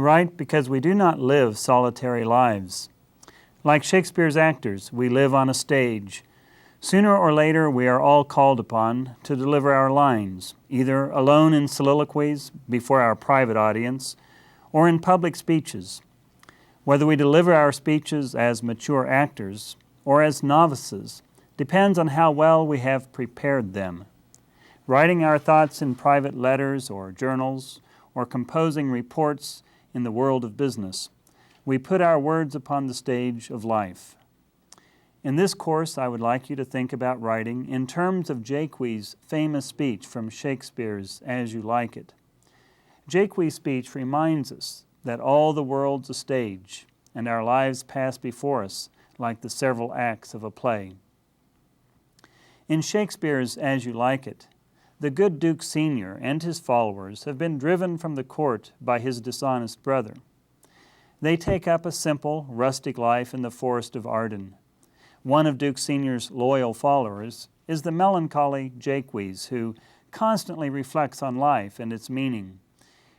write because we do not live solitary lives. Like Shakespeare's actors, we live on a stage. Sooner or later, we are all called upon to deliver our lines, either alone in soliloquies before our private audience or in public speeches. Whether we deliver our speeches as mature actors or as novices depends on how well we have prepared them. Writing our thoughts in private letters or journals, or composing reports in the world of business, we put our words upon the stage of life. In this course, I would like you to think about writing in terms of Jaques' famous speech from Shakespeare's As You Like It. Jaques' speech reminds us that all the world's a stage, and our lives pass before us like the several acts of a play. In Shakespeare's As You Like It, the good Duke Senior and his followers have been driven from the court by his dishonest brother. They take up a simple, rustic life in the forest of Arden. One of Duke Senior's loyal followers is the melancholy Jaques, who constantly reflects on life and its meaning.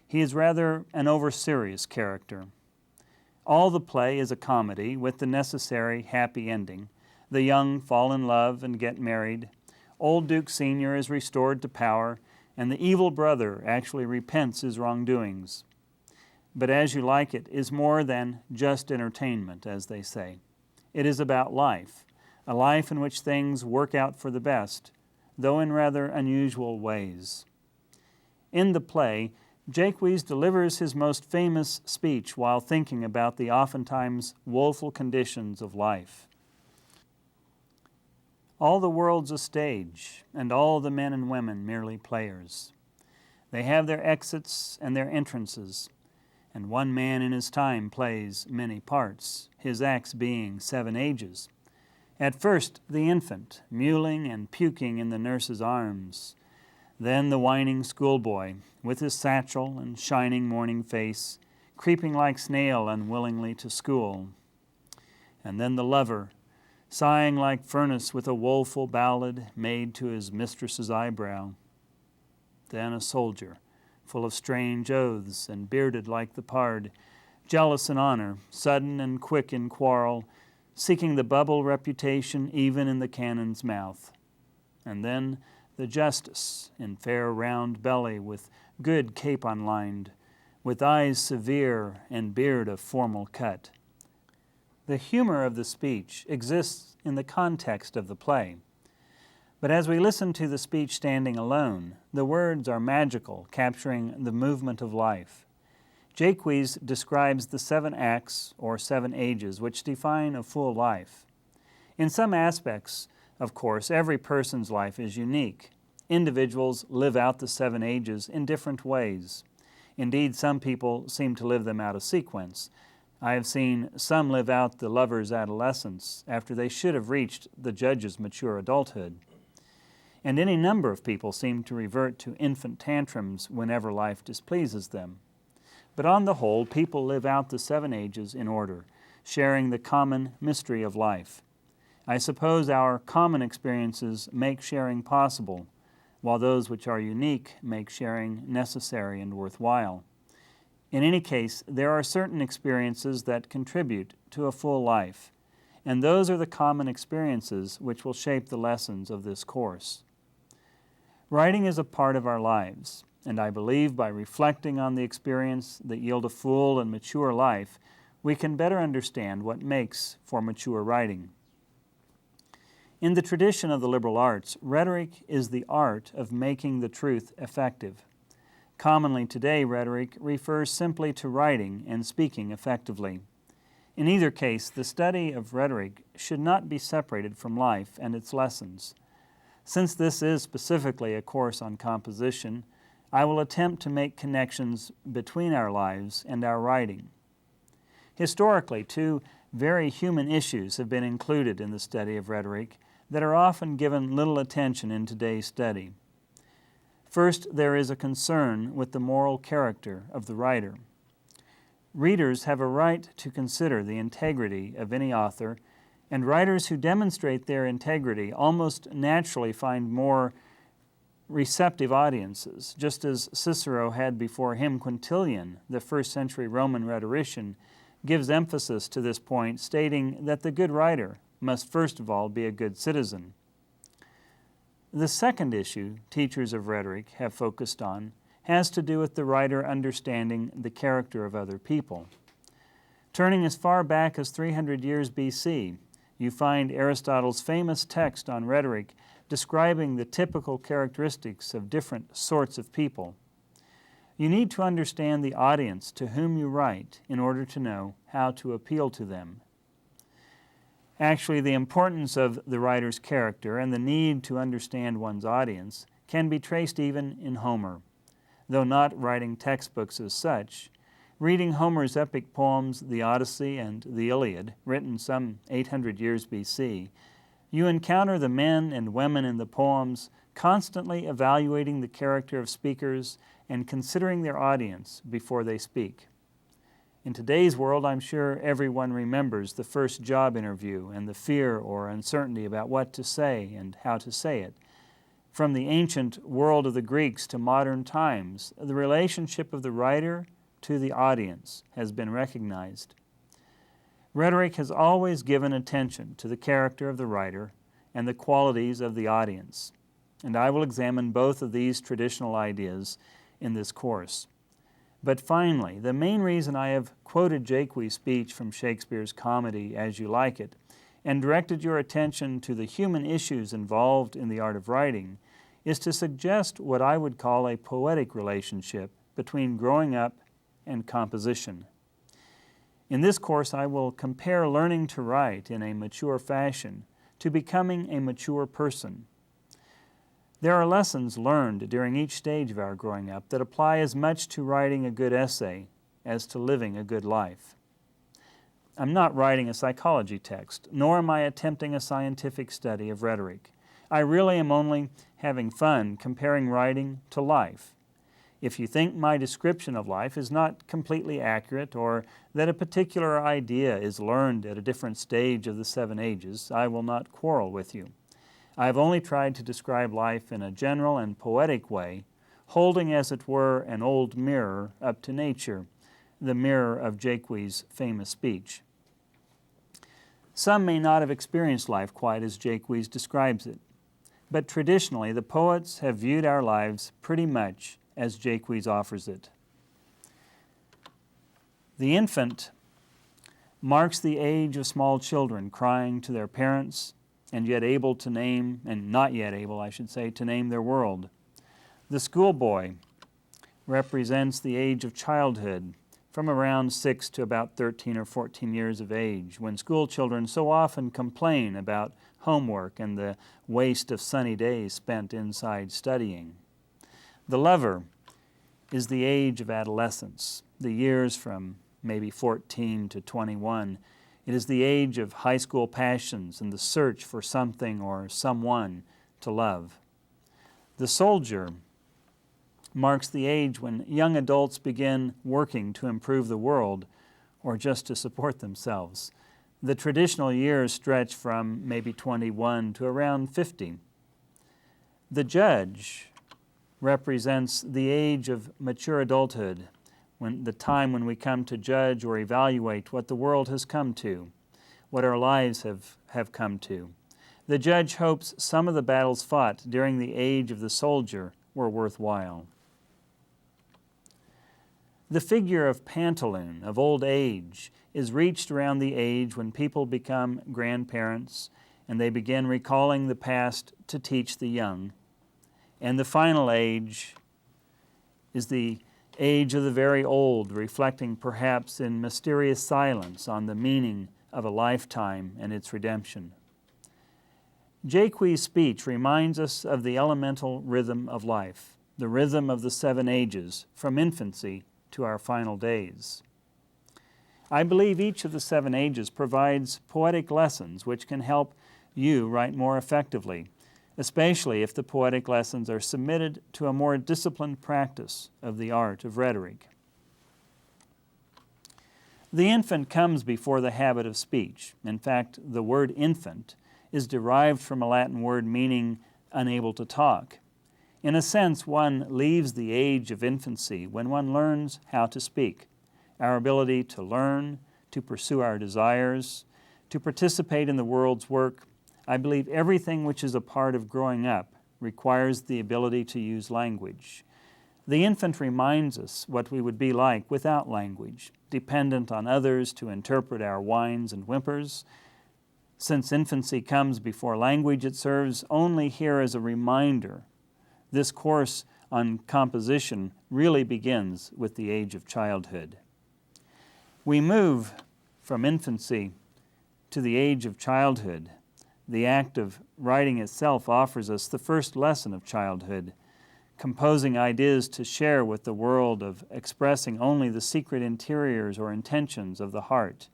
He is rather an over-serious character. All the play is a comedy with the necessary happy ending. The young fall in love and get married. Old Duke Senior is restored to power, and the evil brother actually repents his wrongdoings. But As You Like It is more than just entertainment, as they say. It is about life, a life in which things work out for the best, though in rather unusual ways. In the play, Jaques delivers his most famous speech while thinking about the oftentimes woeful conditions of life. All the world's a stage, and all the men and women merely players. They have their exits and their entrances, and one man in his time plays many parts, his acts being 7 ages. At first the infant, mewling and puking in the nurse's arms. Then the whining schoolboy, with his satchel and shining morning face, creeping like snail unwillingly to school. And then the lover, sighing like furnace with a woeful ballad made to his mistress's eyebrow. Then a soldier, full of strange oaths and bearded like the pard, jealous in honor, sudden and quick in quarrel, seeking the bubble reputation even in the cannon's mouth. And then the justice, in fair round belly with good capon lined, with eyes severe and beard of formal cut. The humor of the speech exists in the context of the play. But as we listen to the speech standing alone, the words are magical, capturing the movement of life. Jaques describes the 7 acts, or 7 ages, which define a full life. In some aspects, of course, every person's life is unique. Individuals live out the 7 ages in different ways. Indeed, some people seem to live them out of sequence. I have seen some live out the lover's adolescence after they should have reached the judge's mature adulthood. And any number of people seem to revert to infant tantrums whenever life displeases them. But on the whole, people live out the 7 ages in order, sharing the common mystery of life. I suppose our common experiences make sharing possible, while those which are unique make sharing necessary and worthwhile. In any case, there are certain experiences that contribute to a full life, and those are the common experiences which will shape the lessons of this course. Writing is a part of our lives, and I believe by reflecting on the experience that yield a full and mature life, we can better understand what makes for mature writing. In the tradition of the liberal arts, rhetoric is the art of making the truth effective. Commonly today, rhetoric refers simply to writing and speaking effectively. In either case, the study of rhetoric should not be separated from life and its lessons. Since this is specifically a course on composition, I will attempt to make connections between our lives and our writing. Historically, 2 very human issues have been included in the study of rhetoric that are often given little attention in today's study. First, there is a concern with the moral character of the writer. Readers have a right to consider the integrity of any author, and writers who demonstrate their integrity almost naturally find more receptive audiences, just as Cicero had before him. Quintilian, the first-century Roman rhetorician, gives emphasis to this point, stating that the good writer must first of all be a good citizen. The second issue teachers of rhetoric have focused on has to do with the writer understanding the character of other people. Turning as far back as 300 years BC, you find Aristotle's famous text on rhetoric describing the typical characteristics of different sorts of people. You need to understand the audience to whom you write in order to know how to appeal to them. Actually, the importance of the writer's character and the need to understand one's audience can be traced even in Homer. Though not writing textbooks as such, reading Homer's epic poems, the Odyssey and the Iliad, written some 800 years BC, you encounter the men and women in the poems constantly evaluating the character of speakers and considering their audience before they speak. In today's world, I'm sure everyone remembers the first job interview and the fear or uncertainty about what to say and how to say it. From the ancient world of the Greeks to modern times, the relationship of the writer to the audience has been recognized. Rhetoric has always given attention to the character of the writer and the qualities of the audience, and I will examine both of these traditional ideas in this course. But finally, the main reason I have quoted Jaques' speech from Shakespeare's comedy As You Like It and directed your attention to the human issues involved in the art of writing is to suggest what I would call a poetic relationship between growing up and composition. In this course, I will compare learning to write in a mature fashion to becoming a mature person. There are lessons learned during each stage of our growing up that apply as much to writing a good essay as to living a good life. I'm not writing a psychology text, nor am I attempting a scientific study of rhetoric. I really am only having fun comparing writing to life. If you think my description of life is not completely accurate or that a particular idea is learned at a different stage of the 7 ages, I will not quarrel with you. I have only tried to describe life in a general and poetic way, holding as it were an old mirror up to nature, the mirror of Jaques' famous speech. Some may not have experienced life quite as Jaques describes it, but traditionally the poets have viewed our lives pretty much as Jaques offers it. The infant marks the age of small children crying to their parents and yet able to name, and not yet able, I should say, to name their world. The schoolboy represents the age of childhood, from around 6 to about 13 or 14 years of age, when school children so often complain about homework and the waste of sunny days spent inside studying. The lover is the age of adolescence, the years from maybe 14 to 21. It is the age of high school passions and the search for something or someone to love. The soldier marks the age when young adults begin working to improve the world or just to support themselves. The traditional years stretch from maybe 21 to around 50. The judge represents the age of mature adulthood, when the time when we come to judge or evaluate what the world has come to, what our lives have come to. The judge hopes some of the battles fought during the age of the soldier were worthwhile. The figure of Pantaloon, of old age, is reached around the age when people become grandparents and they begin recalling the past to teach the young. And the final age is the age of the very old, reflecting perhaps in mysterious silence on the meaning of a lifetime and its redemption. Jaques' speech reminds us of the elemental rhythm of life, the rhythm of the 7 ages, from infancy to our final days. I believe each of the 7 ages provides poetic lessons which can help you write more effectively, especially if the poetic lessons are submitted to a more disciplined practice of the art of rhetoric. The infant comes before the habit of speech. In fact, the word infant is derived from a Latin word meaning unable to talk. In a sense, one leaves the age of infancy when one learns how to speak. Our ability to learn, to pursue our desires, to participate in the world's work, I believe everything which is a part of growing up requires the ability to use language. The infant reminds us what we would be like without language, dependent on others to interpret our whines and whimpers. Since infancy comes before language, it serves only here as a reminder. This course on composition really begins with the age of childhood. We move from infancy to the age of childhood. The act of writing itself offers us the first lesson of childhood, composing ideas to share with the world, of expressing only the secret interiors or intentions of the heart.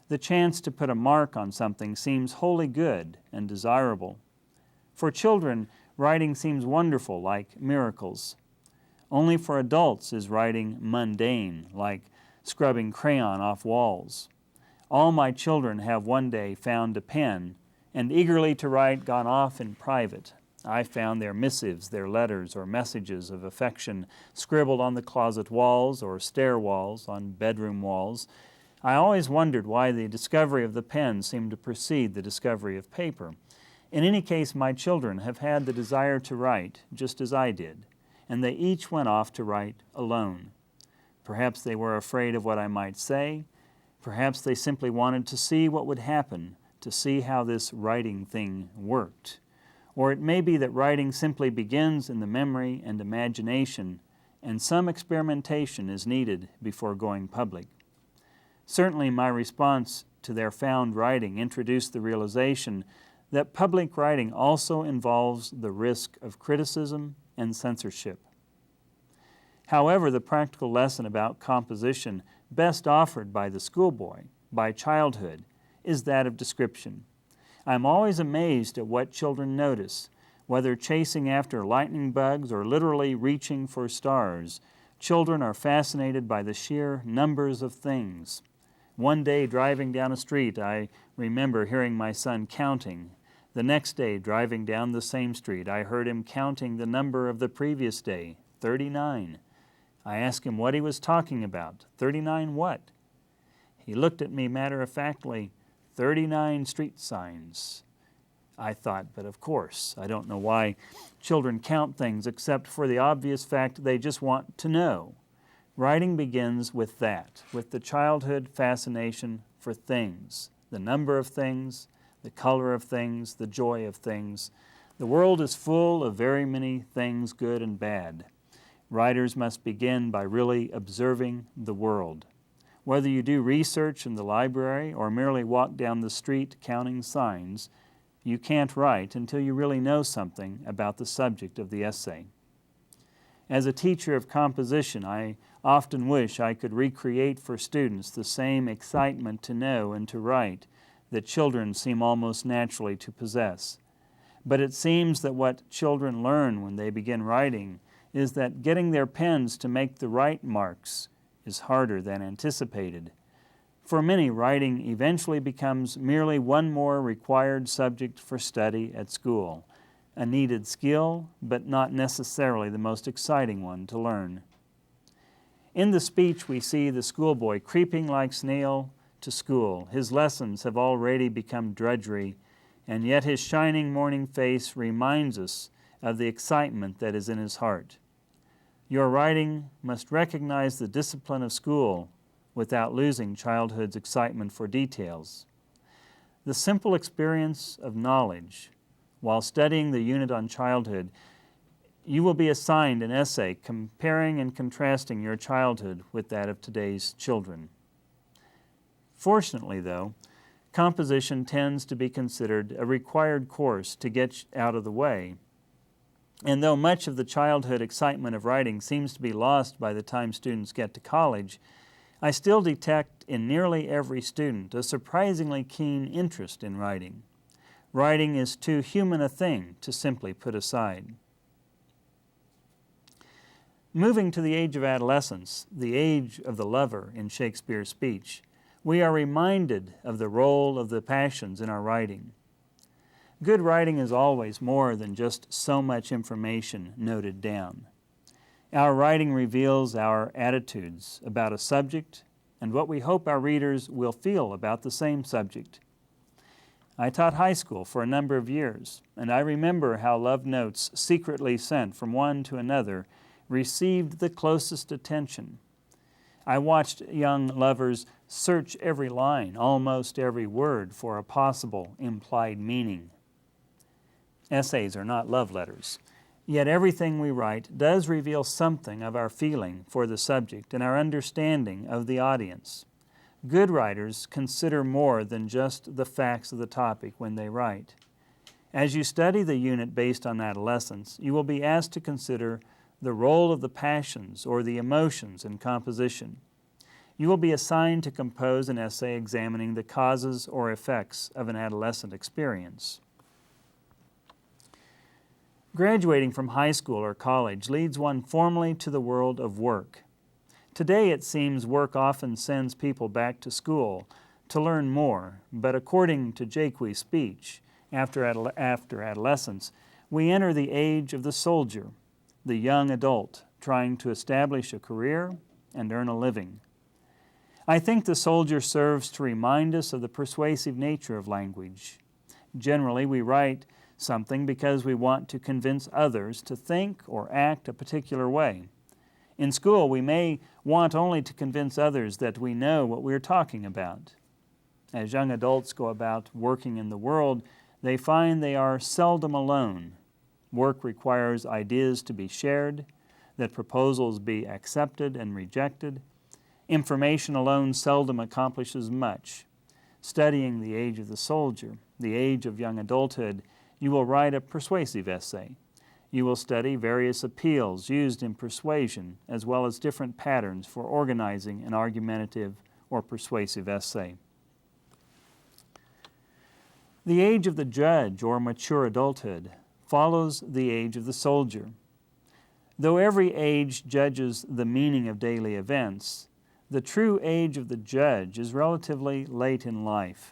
The chance to put a mark on something seems wholly good and desirable. For children, writing seems wonderful, like miracles. Only for adults is writing mundane, like scrubbing crayon off walls. All my children have one day found a pen and eagerly to write gone off in private. I found their missives, their letters or messages of affection scribbled on the closet walls or stair walls, on bedroom walls. I always wondered why the discovery of the pen seemed to precede the discovery of paper. In any case, my children have had the desire to write just as I did, and they each went off to write alone. Perhaps they were afraid of what I might say. Perhaps they simply wanted to see what would happen, to see how this writing thing worked. Or it may be that writing simply begins in the memory and imagination, and some experimentation is needed before going public. Certainly my response to their found writing introduced the realization that public writing also involves the risk of criticism and censorship. However, the practical lesson about composition best offered by the schoolboy, by childhood, is that of description. I am always amazed at what children notice, whether chasing after lightning bugs or literally reaching for stars. Children are fascinated by the sheer numbers of things. One day driving down a street, I remember hearing my son counting. The next day, driving down the same street, I heard him counting the number of the previous day, 39. I asked him what he was talking about. 39 what? He looked at me matter-of-factly, 39 street signs. I thought, but of course, I don't know why children count things except for the obvious fact they just want to know. Writing begins with that, with the childhood fascination for things, the number of things, the color of things, the joy of things. The world is full of very many things, good and bad. Writers must begin by really observing the world. Whether you do research in the library or merely walk down the street counting signs, you can't write until you really know something about the subject of the essay. As a teacher of composition, I often wish I could recreate for students the same excitement to know and to write that children seem almost naturally to possess. But it seems that what children learn when they begin writing is that getting their pens to make the right marks is harder than anticipated. For many, writing eventually becomes merely one more required subject for study at school, a needed skill, but not necessarily the most exciting one to learn. In the speech, we see the schoolboy creeping like snail to school. His lessons have already become drudgery, and yet his shining morning face reminds us of the excitement that is in his heart. Your writing must recognize the discipline of school without losing childhood's excitement for details. The simple experience of knowledge. While studying the unit on childhood, you will be assigned an essay comparing and contrasting your childhood with that of today's children. Fortunately, though, composition tends to be considered a required course to get out of the way. And though much of the childhood excitement of writing seems to be lost by the time students get to college, I still detect in nearly every student a surprisingly keen interest in writing. Writing is too human a thing to simply put aside. Moving to the age of adolescence, the age of the lover in Shakespeare's speech, we are reminded of the role of the passions in our writing. Good writing is always more than just so much information noted down. Our writing reveals our attitudes about a subject and what we hope our readers will feel about the same subject. I taught high school for a number of years, and I remember how love notes secretly sent from one to another received the closest attention. I watched young lovers search every line, almost every word, for a possible implied meaning. Essays are not love letters, yet everything we write does reveal something of our feeling for the subject and our understanding of the audience. Good writers consider more than just the facts of the topic when they write. As you study the unit based on adolescence, you will be asked to consider the role of the passions or the emotions in composition. You will be assigned to compose an essay examining the causes or effects of an adolescent experience. Graduating from high school or college leads one formally to the world of work. Today it seems work often sends people back to school to learn more, but according to Jacques' speech, after adolescence, we enter the age of the soldier, the young adult trying to establish a career and earn a living. I think the soldier serves to remind us of the persuasive nature of language. Generally, we write something because we want to convince others to think or act a particular way. In school, we may want only to convince others that we know what we are talking about. As young adults go about working in the world, they find they are seldom alone. Work requires ideas to be shared, that proposals be accepted and rejected. Information alone seldom accomplishes much. Studying the age of the soldier, the age of young adulthood, you will write a persuasive essay. You will study various appeals used in persuasion, as well as different patterns for organizing an argumentative or persuasive essay. The age of the judge, or mature adulthood, follows the age of the soldier. Though every age judges the meaning of daily events, the true age of the judge is relatively late in life.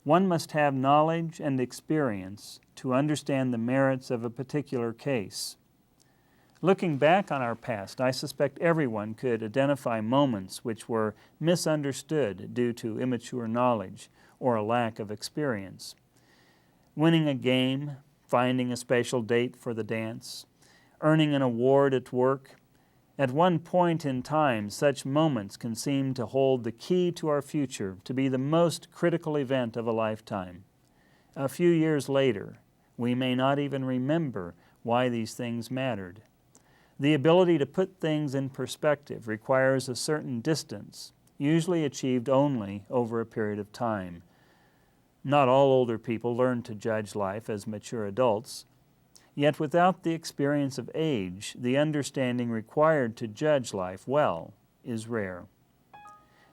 One must have knowledge and experience to understand the merits of a particular case. Looking back on our past, I suspect everyone could identify moments which were misunderstood due to immature knowledge or a lack of experience. Winning a game, finding a special date for the dance, earning an award at work. At one point in time, such moments can seem to hold the key to our future, to be the most critical event of a lifetime. A few years later, we may not even remember why these things mattered. The ability to put things in perspective requires a certain distance, usually achieved only over a period of time. Not all older people learn to judge life as mature adults. Yet without the experience of age, the understanding required to judge life well is rare.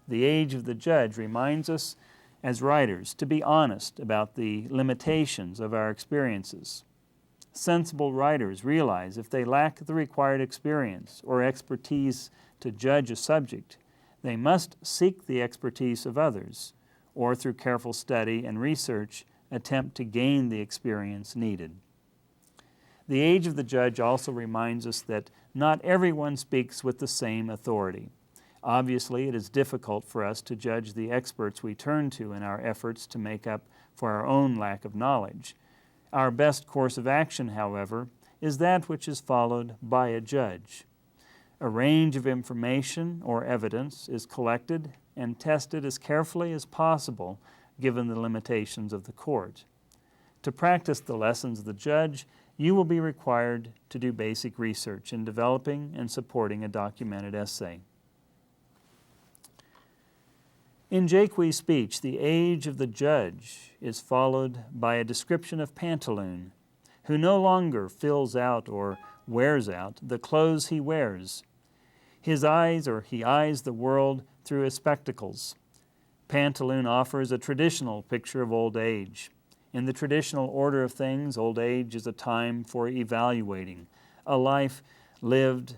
The age of the judge reminds us, as writers, to be honest about the limitations of our experiences. Sensible writers realize if they lack the required experience or expertise to judge a subject, they must seek the expertise of others, or through careful study and research, attempt to gain the experience needed. The age of the judge also reminds us that not everyone speaks with the same authority. Obviously, it is difficult for us to judge the experts we turn to in our efforts to make up for our own lack of knowledge. Our best course of action, however, is that which is followed by a judge. A range of information or evidence is collected and tested as carefully as possible given the limitations of the court. To practice the lessons of the judge, you will be required to do basic research in developing and supporting a documented essay. In Jacques' speech, the age of the judge is followed by a description of Pantaloon, who no longer fills out or wears out the clothes he wears. He eyes the world through his spectacles. Pantaloon offers a traditional picture of old age. In the traditional order of things, old age is a time for evaluating a life lived.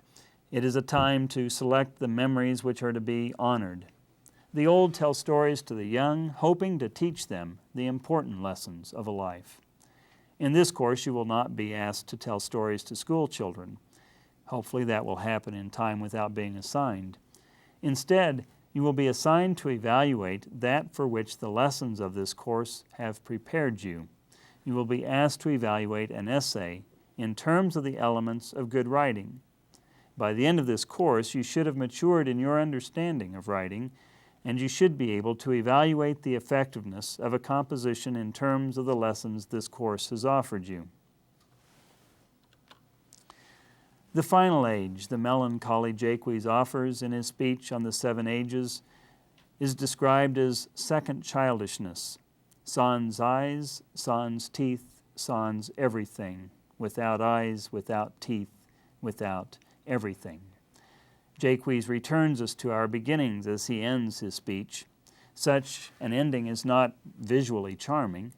It is a time to select the memories which are to be honored. The old tell stories to the young, hoping to teach them the important lessons of a life. In this course, you will not be asked to tell stories to school children. Hopefully that will happen in time without being assigned. Instead, you will be assigned to evaluate that for which the lessons of this course have prepared you. You will be asked to evaluate an essay in terms of the elements of good writing. By the end of this course, you should have matured in your understanding of writing, and you should be able to evaluate the effectiveness of a composition in terms of the lessons this course has offered you. The final age the melancholy Jaques offers in his speech on the 7 ages is described as second childishness, sans eyes, sans teeth, sans everything, without eyes, without teeth, without everything. Jaques returns us to our beginnings as he ends his speech. Such an ending is not visually charming.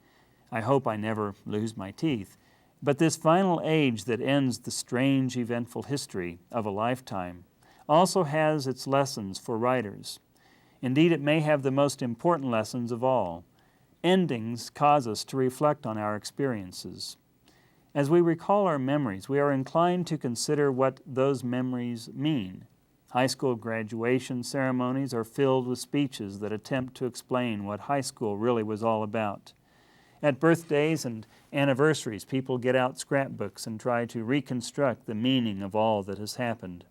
I hope I never lose my teeth. But this final age that ends the strange, eventful history of a lifetime also has its lessons for writers. Indeed, it may have the most important lessons of all. Endings cause us to reflect on our experiences. As we recall our memories, we are inclined to consider what those memories mean. High school graduation ceremonies are filled with speeches that attempt to explain what high school really was all about. At birthdays and anniversaries, people get out scrapbooks and try to reconstruct the meaning of all that has happened.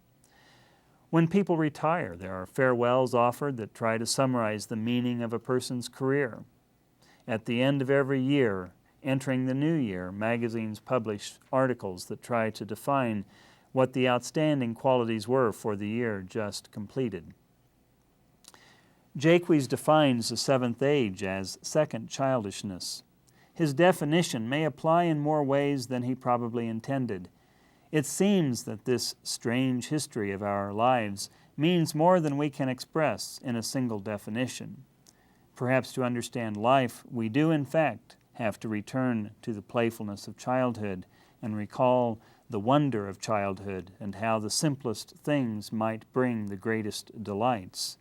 When people retire, there are farewells offered that try to summarize the meaning of a person's career. At the end of every year, entering the new year, magazines publish articles that try to define what the outstanding qualities were for the year just completed. Jaques defines the 7th age as second childishness. His definition may apply in more ways than he probably intended. It seems that this strange history of our lives means more than we can express in a single definition. Perhaps to understand life, we do in fact have to return to the playfulness of childhood and recall the wonder of childhood and how the simplest things might bring the greatest delights.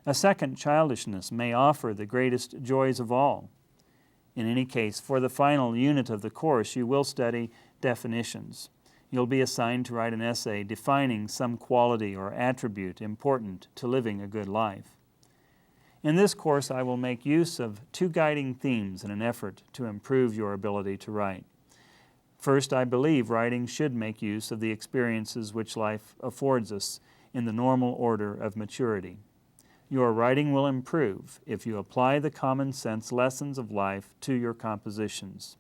A second childishness may offer the greatest joys of all. In any case, for the final unit of the course, you will study definitions. You'll be assigned to write an essay defining some quality or attribute important to living a good life. In this course, I will make use of 2 guiding themes in an effort to improve your ability to write. First, I believe writing should make use of the experiences which life affords us in the normal order of maturity. Your writing will improve if you apply the common sense lessons of life to your compositions.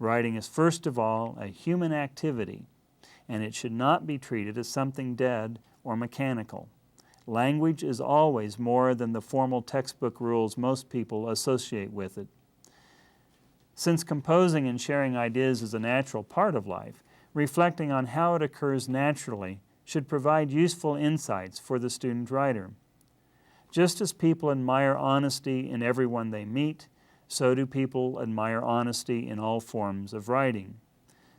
Writing is first of all a human activity, and it should not be treated as something dead or mechanical. Language is always more than the formal textbook rules most people associate with it. Since composing and sharing ideas is a natural part of life, reflecting on how it occurs naturally should provide useful insights for the student writer. Just as people admire honesty in everyone they meet, so do people admire honesty in all forms of writing.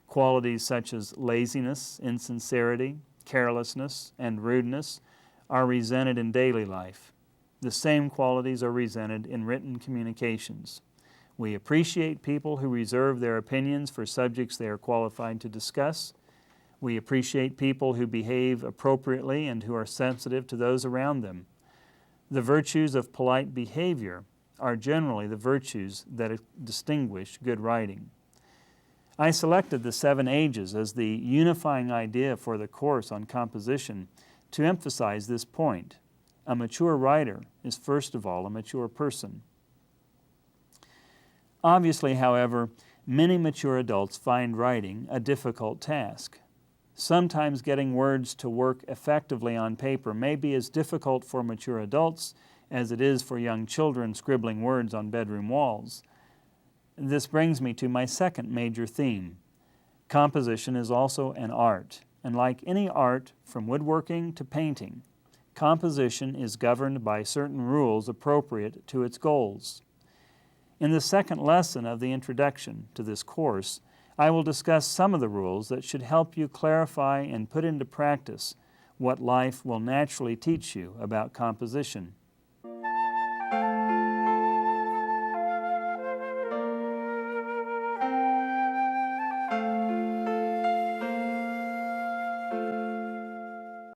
Qualities such as laziness, insincerity, carelessness, and rudeness are resented in daily life. The same qualities are resented in written communications. We appreciate people who reserve their opinions for subjects they are qualified to discuss. We appreciate people who behave appropriately and who are sensitive to those around them. The virtues of polite behavior are generally the virtues that distinguish good writing. I selected the 7 ages as the unifying idea for the course on composition to emphasize this point. A mature writer is first of all a mature person. Obviously, however, many mature adults find writing a difficult task. Sometimes getting words to work effectively on paper may be as difficult for mature adults as it is for young children scribbling words on bedroom walls. This brings me to my second major theme. Composition is also an art, and like any art, from woodworking to painting, composition is governed by certain rules appropriate to its goals. In the second lesson of the introduction to this course, I will discuss some of the rules that should help you clarify and put into practice what life will naturally teach you about composition.